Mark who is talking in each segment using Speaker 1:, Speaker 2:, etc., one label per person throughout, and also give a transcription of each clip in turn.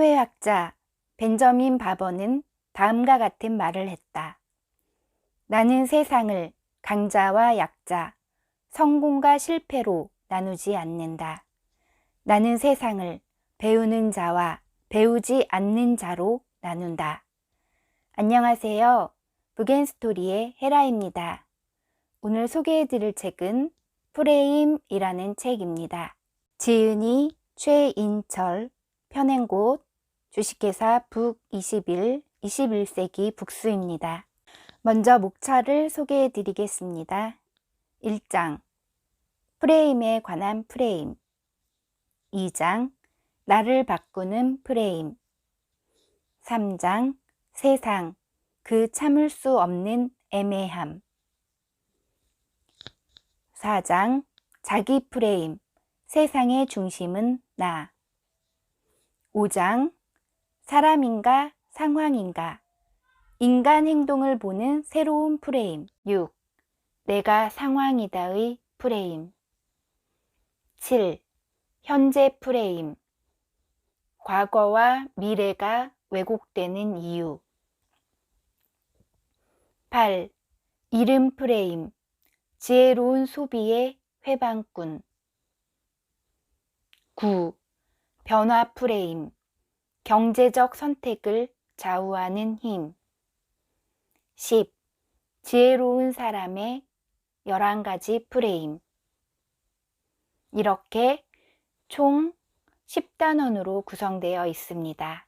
Speaker 1: 사회학자 벤저민 바버는 다음과 같은 말을 했다. 나는 세상을 강자와 약자, 성공과 실패로 나누지 않는다. 나는 세상을 배우는 자와 배우지 않는 자로 나눈다. 안녕하세요. 북앤스토리의 헤라입니다. 오늘 소개해드릴 책은 프레임이라는 책입니다. 지은이, 최인철, 편행곳, 주식회사 북21, 21세기 북수입니다. 먼저 목차를 소개해드리겠습니다. 1장, 프레임에 관한 프레임. 2장, 나를 바꾸는 프레임. 3장, 세상, 그 참을 수 없는 애매함. 4장, 자기 프레임, 세상의 중심은 나. 5장, 사람인가 상황인가, 인간 행동을 보는 새로운 프레임. 6. 내가 상황이다의 프레임. 7. 현재 프레임. 과거와 미래가 왜곡되는 이유. 8. 이름 프레임. 지혜로운 소비의 회방꾼. 9. 변화 프레임. 경제적 선택을 좌우하는 힘. 10. 지혜로운 사람의 11가지 프레임. 이렇게 총 10단원으로 구성되어 있습니다.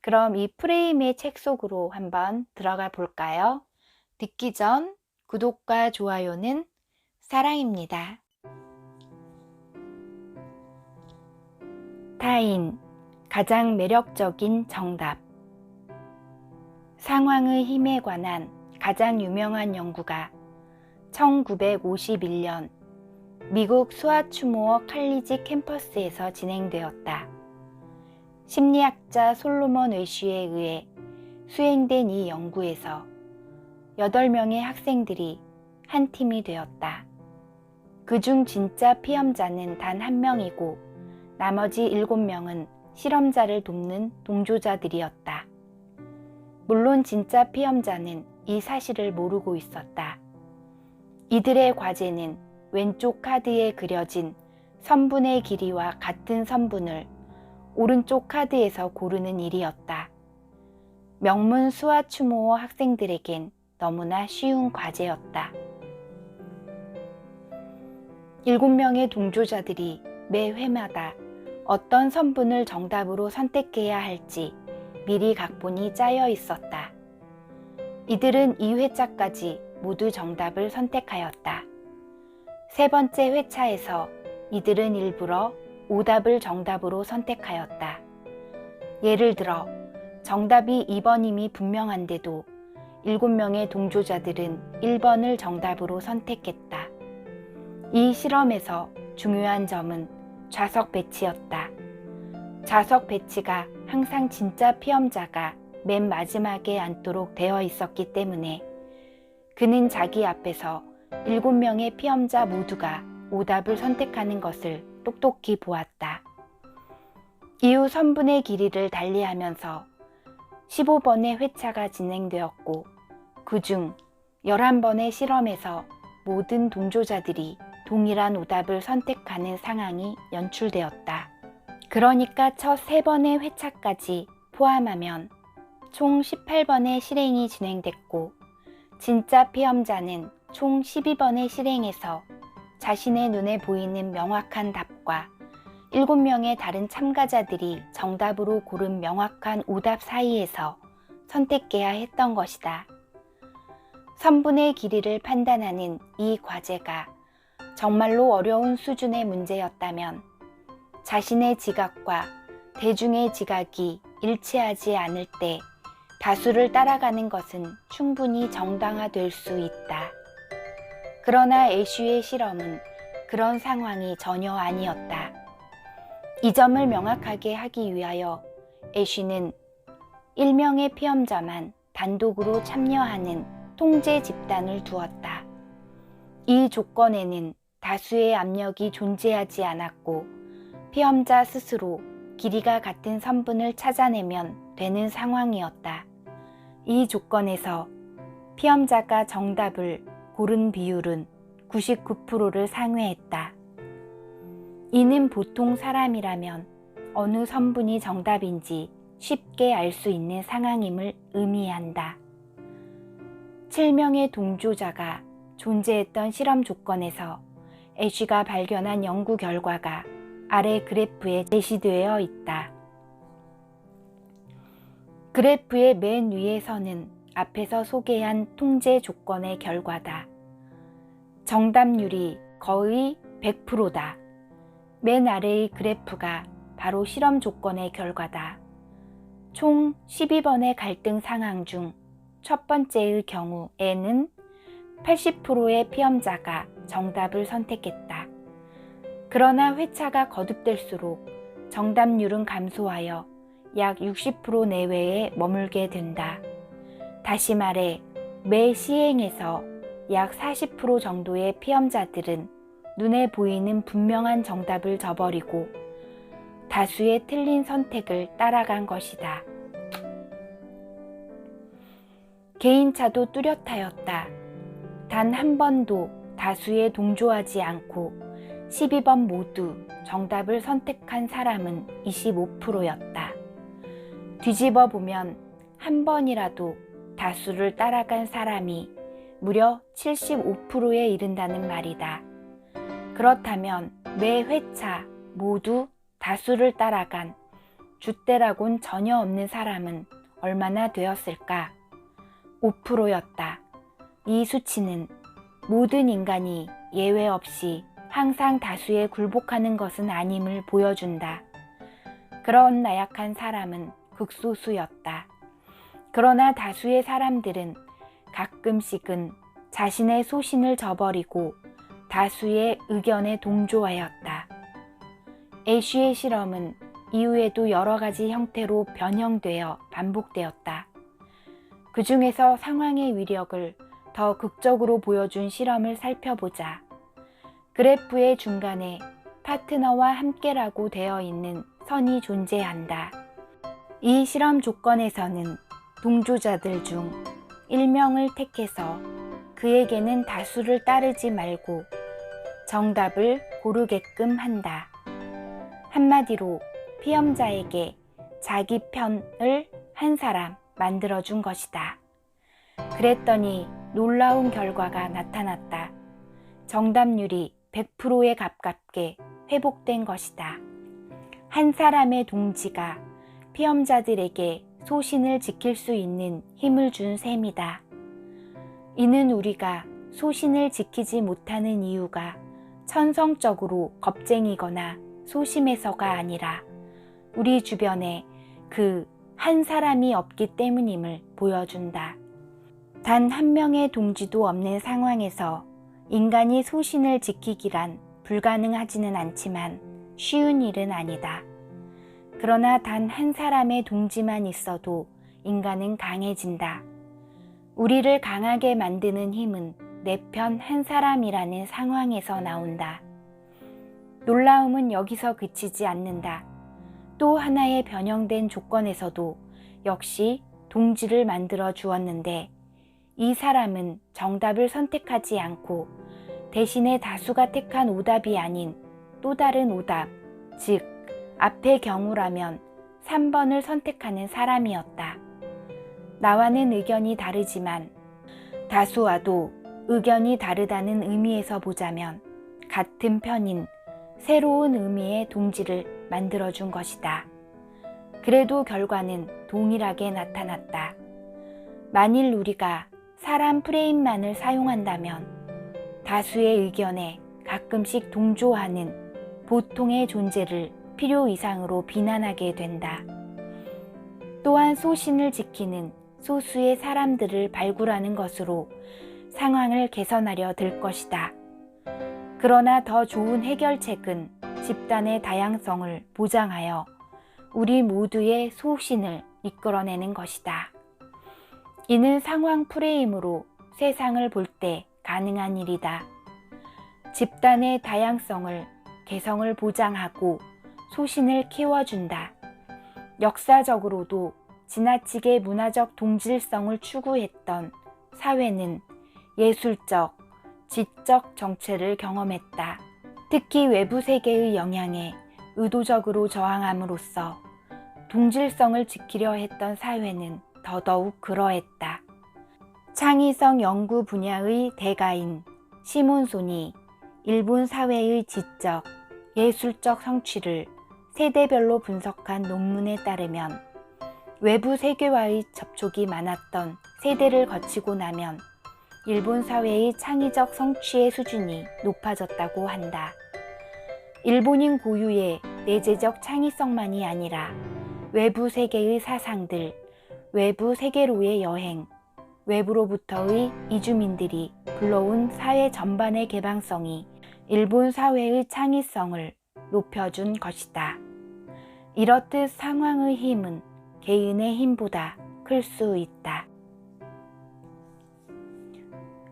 Speaker 1: 그럼 이 프레임의 책 속으로 한번 들어가 볼까요? 듣기 전 구독과 좋아요는 사랑입니다. 타인, 가장 매력적인 정답. 상황의 힘에 관한 가장 유명한 연구가 1951년 미국 스와츠모어 칼리지 캠퍼스에서 진행되었다. 심리학자 솔로몬 웨쉬에 의해 수행된 이 연구에서 8명의 학생들이 한 팀이 되었다. 그중 진짜 피험자는 단 1명이고 나머지 7명은 실험자를 돕는 동조자들이었다. 물론 진짜 피험자는 이 사실을 모르고 있었다. 이들의 과제는 왼쪽 카드에 그려진 선분의 길이와 같은 선분을 오른쪽 카드에서 고르는 일이었다. 명문 스와츠모어 학생들에겐 너무나 쉬운 과제였다. 7명의 동조자들이 매 회마다 어떤 선분을 정답으로 선택해야 할지 미리 각본이 짜여 있었다. 이들은 2회차까지 모두 정답을 선택하였다. 3번째 회차에서 이들은 일부러 오답을 정답으로 선택하였다. 예를 들어 정답이 2번임이 분명한데도 7명의 동조자들은 1번을 정답으로 선택했다. 이 실험에서 중요한 점은 좌석 배치였다. 좌석 배치가 항상 진짜 피험자가 맨 마지막에 앉도록 되어 있었기 때문에 그는 자기 앞에서 7명의 피험자 모두가 오답을 선택하는 것을 똑똑히 보았다. 이후 선분의 길이를 달리하면서 15번의 회차가 진행되었고 그중 11번의 실험에서 모든 동조자들이 동일한 오답을 선택하는 상황이 연출되었다. 그러니까 첫 3번의 회차까지 포함하면 총 18번의 실행이 진행됐고 진짜 피험자는 총 12번의 실행에서 자신의 눈에 보이는 명확한 답과 7명의 다른 참가자들이 정답으로 고른 명확한 오답 사이에서 선택해야 했던 것이다. 선분의 길이를 판단하는 이 과제가 정말로 어려운 수준의 문제였다면 자신의 지각과 대중의 지각이 일치하지 않을 때 다수를 따라가는 것은 충분히 정당화될 수 있다. 그러나 애쉬의 실험은 그런 상황이 전혀 아니었다. 이 점을 명확하게 하기 위하여 애쉬는 1명의 피험자만 단독으로 참여하는 통제 집단을 두었다. 이 조건에는 다수의 압력이 존재하지 않았고 피험자 스스로 길이가 같은 선분을 찾아내면 되는 상황이었다. 이 조건에서 피험자가 정답을 고른 비율은 99%를 상회했다. 이는 보통 사람이라면 어느 선분이 정답인지 쉽게 알 수 있는 상황임을 의미한다. 7명의 동조자가 존재했던 실험 조건에서 애쉬가 발견한 연구 결과가 아래 그래프에 제시되어 있다. 그래프의 맨 위에서는 앞에서 소개한 통제 조건의 결과다. 정답률이 거의 100%다. 맨 아래의 그래프가 바로 실험 조건의 결과다. 총 12번의 갈등 상황 중 첫 번째의 경우에는 80%의 피험자가 정답을 선택했다. 그러나 회차가 거듭될수록 정답률은 감소하여 약 60% 내외에 머물게 된다. 다시 말해 매 시행에서 약 40% 정도의 피험자들은 눈에 보이는 분명한 정답을 저버리고 다수의 틀린 선택을 따라간 것이다. 개인차도 뚜렷하였다. 단 한 번도 다수에 동조하지 않고 12번 모두 정답을 선택한 사람은 25%였다. 뒤집어 보면 한 번이라도 다수를 따라간 사람이 무려 75%에 이른다는 말이다. 그렇다면 매 회차 모두 다수를 따라간 줏대라곤 전혀 없는 사람은 얼마나 되었을까? 5%였다. 이 수치는 모든 인간이 예외 없이 항상 다수에 굴복하는 것은 아님을 보여준다. 그런 나약한 사람은 극소수였다. 그러나 다수의 사람들은 가끔씩은 자신의 소신을 저버리고 다수의 의견에 동조하였다. 애쉬의 실험은 이후에도 여러 가지 형태로 변형되어 반복되었다. 그 중에서 상황의 위력을 더 극적으로 보여준 실험을 살펴보자. 그래프의 중간에 파트너와 함께라고 되어 있는 선이 존재한다. 이 실험 조건에서는 동조자들 중 1명을 택해서 그에게는 다수를 따르지 말고 정답을 고르게끔 한다. 한마디로 피험자에게 자기 편을 한 사람 만들어준 것이다. 그랬더니 놀라운 결과가 나타났다. 정답률이 100%에 가깝게 회복된 것이다. 한 사람의 동지가 피험자들에게 소신을 지킬 수 있는 힘을 준 셈이다. 이는 우리가 소신을 지키지 못하는 이유가 천성적으로 겁쟁이거나 소심해서가 아니라 우리 주변에 그 한 사람이 없기 때문임을 보여준다. 단 한 명의 동지도 없는 상황에서 인간이 소신을 지키기란 불가능하지는 않지만 쉬운 일은 아니다. 그러나 단 한 사람의 동지만 있어도 인간은 강해진다. 우리를 강하게 만드는 힘은 내 편 한 사람이라는 상황에서 나온다. 놀라움은 여기서 그치지 않는다. 또 하나의 변형된 조건에서도 역시 동지를 만들어 주었는데 이 사람은 정답을 선택하지 않고 대신에 다수가 택한 오답이 아닌 또 다른 오답, 즉 앞의 경우라면 3번을 선택하는 사람이었다. 나와는 의견이 다르지만 다수와도 의견이 다르다는 의미에서 보자면 같은 편인 새로운 의미의 동지를 만들어준 것이다. 그래도 결과는 동일하게 나타났다. 만일 우리가 사람 프레임만을 사용한다면 다수의 의견에 가끔씩 동조하는 보통의 존재를 필요 이상으로 비난하게 된다. 또한 소신을 지키는 소수의 사람들을 발굴하는 것으로 상황을 개선하려 들 것이다. 그러나 더 좋은 해결책은 집단의 다양성을 보장하여 우리 모두의 소신을 이끌어내는 것이다. 이는 상황 프레임으로 세상을 볼 때 가능한 일이다. 집단의 다양성을 개성을 보장하고 소신을 키워준다. 역사적으로도 지나치게 문화적 동질성을 추구했던 사회는 예술적, 지적 정체를 경험했다. 특히 외부 세계의 영향에 의도적으로 저항함으로써 동질성을 지키려 했던 사회는 더더욱 그러했다. 창의성 연구 분야의 대가인 시몬손이 일본 사회의 지적, 예술적 성취를 세대별로 분석한 논문에 따르면 외부 세계와의 접촉이 많았던 세대를 거치고 나면 일본 사회의 창의적 성취의 수준이 높아졌다고 한다. 일본인 고유의 내재적 창의성만이 아니라 외부 세계의 사상들, 외부 세계로의 여행, 외부로부터의 이주민들이 불러온 사회 전반의 개방성이 일본 사회의 창의성을 높여준 것이다. 이렇듯 상황의 힘은 개인의 힘보다 클 수 있다.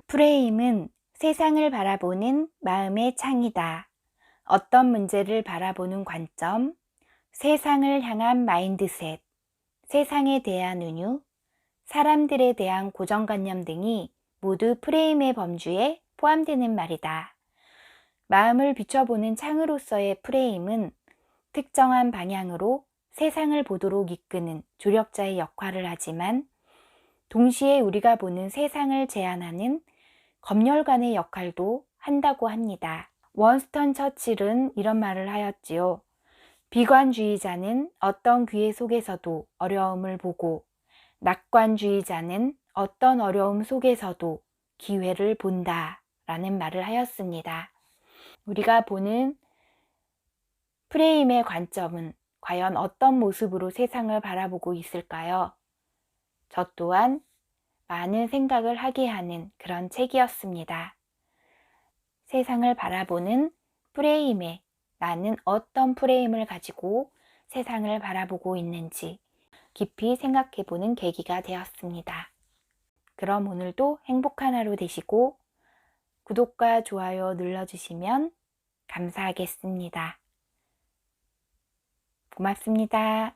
Speaker 1: 프레임은 세상을 바라보는 마음의 창이다. 어떤 문제를 바라보는 관점, 세상을 향한 마인드셋, 세상에 대한 은유, 사람들에 대한 고정관념 등이 모두 프레임의 범주에 포함되는 말이다. 마음을 비춰보는 창으로서의 프레임은 특정한 방향으로 세상을 보도록 이끄는 조력자의 역할을 하지만 동시에 우리가 보는 세상을 제한하는 검열관의 역할도 한다고 합니다. 원스턴 처칠은 이런 말을 하였지요. 비관주의자는 어떤 기회 속에서도 어려움을 보고 낙관주의자는 어떤 어려움 속에서도 기회를 본다 라는 말을 하였습니다. 우리가 보는 프레임의 관점은 과연 어떤 모습으로 세상을 바라보고 있을까요? 저 또한 많은 생각을 하게 하는 그런 책이었습니다. 세상을 바라보는 프레임에 나는 어떤 프레임을 가지고 세상을 바라보고 있는지 깊이 생각해보는 계기가 되었습니다. 그럼 오늘도 행복한 하루 되시고 구독과 좋아요 눌러주시면 감사하겠습니다. 고맙습니다.